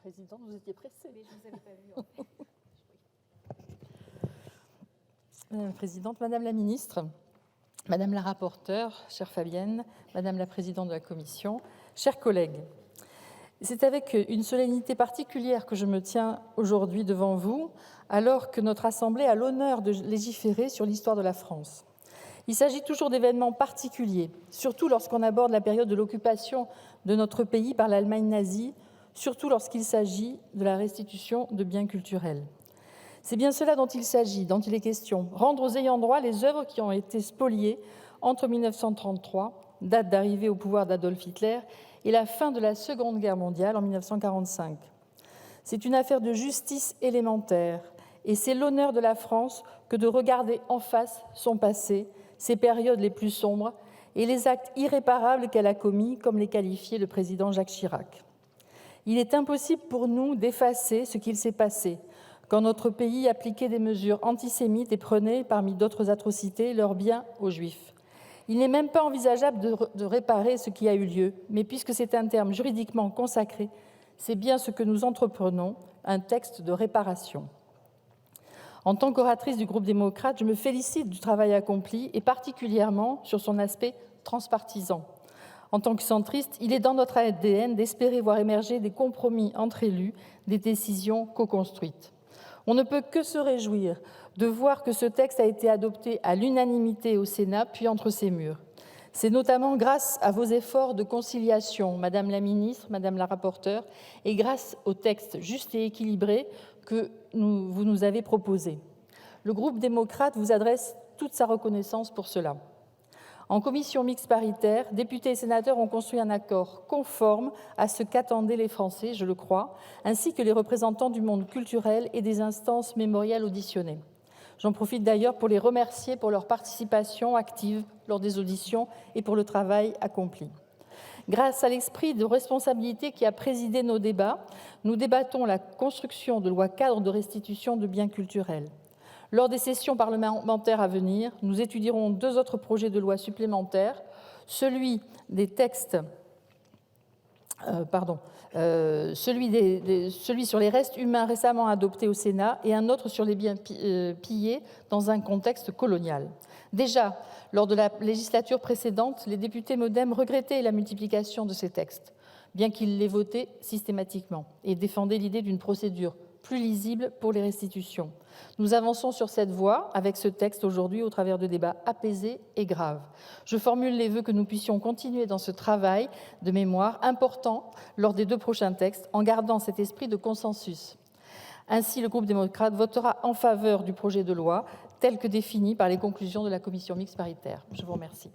Présidente, vous étiez pressée. Mais je ne vous avais pas vu, en fait. Madame la Présidente, Madame la Ministre, Madame la rapporteure, chère Fabienne, Madame la Présidente de la Commission, chers collègues, c'est avec une solennité particulière que je me tiens aujourd'hui devant vous, alors que notre Assemblée a l'honneur de légiférer sur l'histoire de la France. Il s'agit toujours d'événements particuliers, surtout lorsqu'on aborde la période de l'occupation de notre pays par l'Allemagne nazie, surtout lorsqu'il s'agit de la restitution de biens culturels. C'est bien cela dont il s'agit, dont il est question, rendre aux ayants droit les œuvres qui ont été spoliées entre 1933, date d'arrivée au pouvoir d'Adolf Hitler, et la fin de la Seconde Guerre mondiale en 1945. C'est une affaire de justice élémentaire, et c'est l'honneur de la France que de regarder en face son passé, ses périodes les plus sombres et les actes irréparables qu'elle a commis, comme les qualifiait le président Jacques Chirac. Il est impossible pour nous d'effacer ce qu'il s'est passé, quand notre pays appliquait des mesures antisémites et prenait, parmi d'autres atrocités, leurs biens aux Juifs. Il n'est même pas envisageable de réparer ce qui a eu lieu, mais puisque c'est un terme juridiquement consacré, c'est bien ce que nous entreprenons, un texte de réparation. En tant qu'oratrice du groupe démocrate, je me félicite du travail accompli et particulièrement sur son aspect transpartisan. En tant que centriste, il est dans notre ADN d'espérer voir émerger des compromis entre élus, des décisions co-construites. On ne peut que se réjouir de voir que ce texte a été adopté à l'unanimité au Sénat, puis entre ses murs. C'est notamment grâce à vos efforts de conciliation, Madame la Ministre, Madame la rapporteure, et grâce au texte juste et équilibré que vous nous avez proposé. Le groupe démocrate vous adresse toute sa reconnaissance pour cela. En commission mixte paritaire, députés et sénateurs ont construit un accord conforme à ce qu'attendaient les Français, je le crois, ainsi que les représentants du monde culturel et des instances mémoriales auditionnées. J'en profite d'ailleurs pour les remercier pour leur participation active lors des auditions et pour le travail accompli. Grâce à l'esprit de responsabilité qui a présidé nos débats, nous débattons la construction de lois cadres de restitution de biens culturels. Lors des sessions parlementaires à venir, nous étudierons 2 autres projets de loi supplémentaires, celui sur les restes humains récemment adopté au Sénat et un autre sur les biens pillés dans un contexte colonial. Déjà, lors de la législature précédente, les députés MoDem regrettaient la multiplication de ces textes, bien qu'ils les votaient systématiquement, et défendaient l'idée d'une procédure plus lisible pour les restitutions. Nous avançons sur cette voie avec ce texte aujourd'hui au travers de débats apaisés et graves. Je formule les vœux que nous puissions continuer dans ce travail de mémoire important lors des 2 prochains textes en gardant cet esprit de consensus. Ainsi, le groupe démocrate votera en faveur du projet de loi tel que défini par les conclusions de la commission mixte paritaire. Je vous remercie.